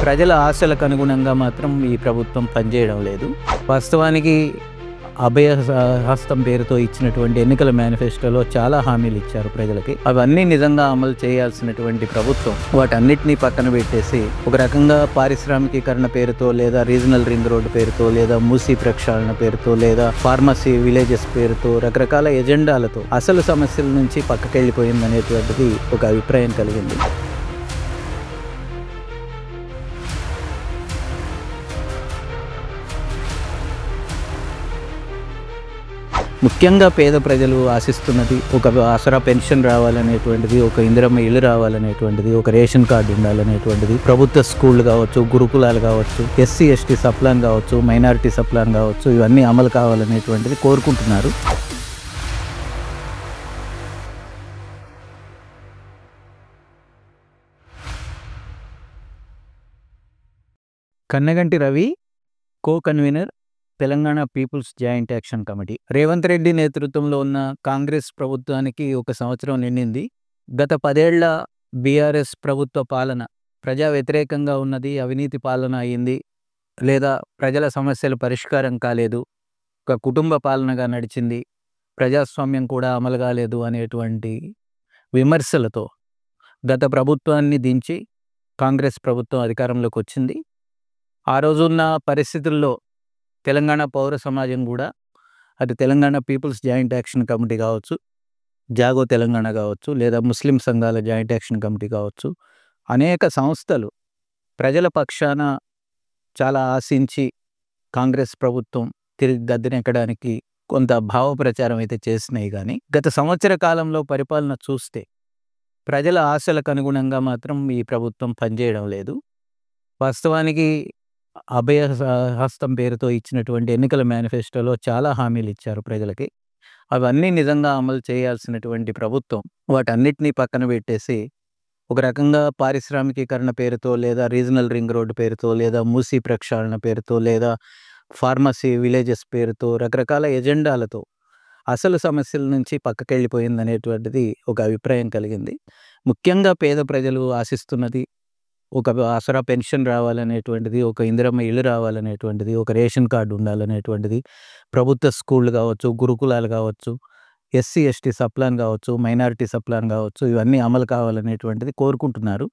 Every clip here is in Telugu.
ప్రజల ఆశలకు అనుగుణంగా మాత్రం ఈ ప్రభుత్వం పనిచేయడం లేదు. వాస్తవానికి అభయ హస్తం పేరుతో ఇచ్చినటువంటి ఎన్నికల మేనిఫెస్టోలో చాలా హామీలు ఇచ్చారు ప్రజలకి. అవన్నీ నిజంగా అమలు చేయాల్సినటువంటి ప్రభుత్వం వాటన్నిటినీ పక్కన పెట్టేసి ఒక రకంగా పారిశ్రామికీకరణ పేరుతో, లేదా రీజనల్ రింగ్ రోడ్డు పేరుతో, లేదా మూసీ ప్రక్షాళన పేరుతో, లేదా ఫార్మసీ విలేజెస్ పేరుతో రకరకాల ఎజెండాలతో అసలు సమస్యల నుంచి పక్కకెళ్ళిపోయిందనేటువంటిది ఒక అభిప్రాయం కలిగింది. ముఖ్యంగా పేద ప్రజలు ఆశిస్తున్నది ఒక ఆసరా పెన్షన్ రావాలనేటువంటిది, ఒక ఇందిరమ్మ ఇల్లు రావాలనేటువంటిది, ఒక రేషన్ కార్డు ఉండాలనేటువంటిది, ప్రభుత్వ స్కూళ్ళు కావచ్చు, గురుకులాలు కావచ్చు, ఎస్సీ ఎస్టీ సప్లాన్ కావచ్చు, మైనారిటీ సప్లాన్ కావచ్చు, ఇవన్నీ అమలు కావాలనేటువంటిది కోరుకుంటున్నారు. Kannaganti Ravi, co convener, Telangana people's joint action committee. Revanth Reddy నేతృత్వంలో ఉన్న కాంగ్రెస్ ప్రభుత్వానికి 1 సంవత్సరం నిండింది. గత 10 ఏళ్ల బీఆర్ఎస్ ప్రభుత్వ పాలన ప్రజా వ్యతిరేకంగా ఉన్నది, అవినీతి పాలన అయింది, లేదా ప్రజల సమస్యలు పరిష్కారం కాలేదు, ఒక కుటుంబ పాలనగా నడిచింది, ప్రజాస్వామ్యం కూడా అమలు కాలేదు అనేటువంటి విమర్శలతో గత ప్రభుత్వాన్ని దించి కాంగ్రెస్ ప్రభుత్వం అధికారంలోకి వచ్చింది. ఆ రోజున్న పరిస్థితుల్లో తెలంగాణ పౌర సమాజం కూడా, అది Telangana people's joint action committee కావచ్చు, జాగో తెలంగాణ కావచ్చు, లేదా ముస్లిం సంఘాల జాయింట్ యాక్షన్ కమిటీ కావచ్చు, అనేక సంస్థలు ప్రజల పక్షాన చాలా ఆశించి కాంగ్రెస్ ప్రభుత్వం తిరిగి గద్దెనెక్కడానికి కొంత భావ ప్రచారం అయితే చేసినాయి. కానీ గత సంవత్సర కాలంలో పరిపాలన చూస్తే ప్రజల ఆశలకు అనుగుణంగా మాత్రం ఈ ప్రభుత్వం పనిచేయడం లేదు. వాస్తవానికి అభయ హస్తం పేరుతో ఇచ్చినటువంటి ఎన్నికల మేనిఫెస్టోలో చాలా హామీలు ఇచ్చారు ప్రజలకి. అవన్నీ నిజంగా అమలు చేయాల్సినటువంటి ప్రభుత్వం వాటన్నిటినీ పక్కన పెట్టేసి ఒక రకంగా పారిశ్రామికీకరణ పేరుతో, లేదా రీజనల్ రింగ్ రోడ్డు పేరుతో, లేదా మూసీ ప్రక్షాళన పేరుతో, లేదా ఫార్మసీ విలేజెస్ పేరుతో రకరకాల ఎజెండాలతో అసలు సమస్యల నుంచి పక్కకెళ్ళిపోయిందనేటువంటిది ఒక అభిప్రాయం కలిగింది. ముఖ్యంగా పేద ప్రజలు ఆశిస్తున్నది ఒక ఆసరా పెన్షన్ రావాలనేటువంటిది, ఒక ఇందిరమ్మ ఇల్లు రావాలనేటువంటిది, ఒక రేషన్ కార్డు ఉండాలనేటువంటిది, ప్రభుత్వ స్కూళ్ళు కావచ్చు, గురుకులాలు కావచ్చు, ఎస్సీ ఎస్టీ సప్లాన్ కావచ్చు, మైనారిటీ సప్లాన్ కావచ్చు, ఇవన్నీ అమలు కావాలనేటువంటిది కోరుకుంటున్నారు.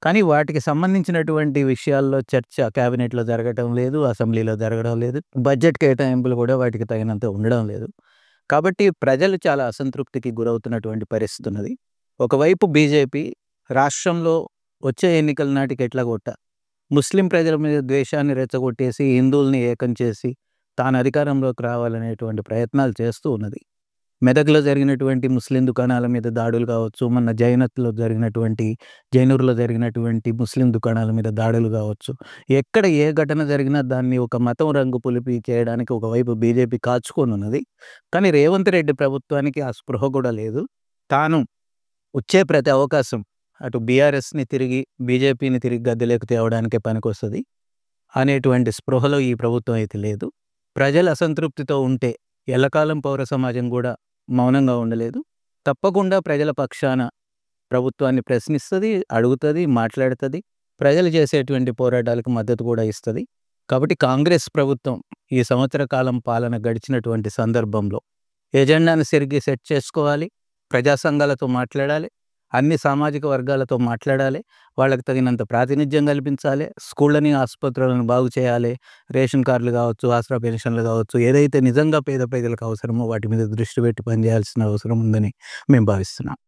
కానీ వాటికి సంబంధించినటువంటి విషయాల్లో చర్చ క్యాబినెట్లో జరగడం లేదు, అసెంబ్లీలో జరగడం లేదు, బడ్జెట్ కేటాయింపులు కూడా వాటికి తగినంత ఉండడం లేదు. కాబట్టి ప్రజలు చాలా అసంతృప్తికి గురవుతున్నటువంటి పరిస్థితి ఉన్నది. ఒకవైపు బీజేపీ రాష్ట్రంలో వచ్చే ఎన్నికల నాటికి ఎట్లాగొట్ట ముస్లిం ప్రజల మీద ద్వేషాన్ని రెచ్చగొట్టేసి, హిందువుల్ని ఏకం చేసి తాను అధికారంలోకి రావాలనేటువంటి ప్రయత్నాలు చేస్తూ ఉన్నది. మెదక్లో జరిగినటువంటి ముస్లిం దుకాణాల మీద దాడులు కావచ్చు, మొన్న జైనూరులో జరిగినటువంటి ముస్లిం దుకాణాల మీద దాడులు కావచ్చు, ఎక్కడ ఏ ఘటన జరిగినా దాన్ని ఒక మతం రంగు పులిపి చేయడానికి ఒకవైపు బీజేపీ కాచుకొని ఉన్నది. కానీ రేవంత్ రెడ్డి ప్రభుత్వానికి ఆ స్పృహ కూడా లేదు. తాను వచ్చే ప్రతి అవకాశం అటు బీఆర్ఎస్ని తిరిగి, బీజేపీని తిరిగి గద్దెలోకి తేవడానికే పనికొస్తుంది అనేటువంటి స్పృహలో ఈ ప్రభుత్వం అయితే లేదు. ప్రజలు అసంతృప్తితో ఉంటే ఎల్లకాలం పౌర సమాజం కూడా మౌనంగా ఉండలేదు. తప్పకుండా ప్రజల పక్షాన ప్రభుత్వాన్ని ప్రశ్నిస్తుంది, అడుగుతుంది, మాట్లాడుతుంది, ప్రజలు చేసేటువంటి పోరాటాలకు మద్దతు కూడా ఇస్తుంది. కాబట్టి కాంగ్రెస్ ప్రభుత్వం ఈ సంవత్సర కాలం పాలన గడిచినటువంటి సందర్భంలో ఎజెండాను సరిగ్గా సెట్ చేసుకోవాలి, ప్రజా సంఘాలతో మాట్లాడాలి, అన్ని సామాజిక వర్గాలతో మాట్లాడాలి, వాళ్ళకి తగినంత ప్రాతినిధ్యం కల్పించాలి, స్కూళ్ళని ఆసుపత్రులను బాగు చేయాలి, రేషన్ కార్డులు కావచ్చు, ఆసరా పెన్షన్లు కావచ్చు, ఏదైతే నిజంగా పేద ప్రజలకు అవసరమో వాటి మీద దృష్టి పెట్టి పనిచేయాల్సిన అవసరం ఉందని మేము భావిస్తున్నాం.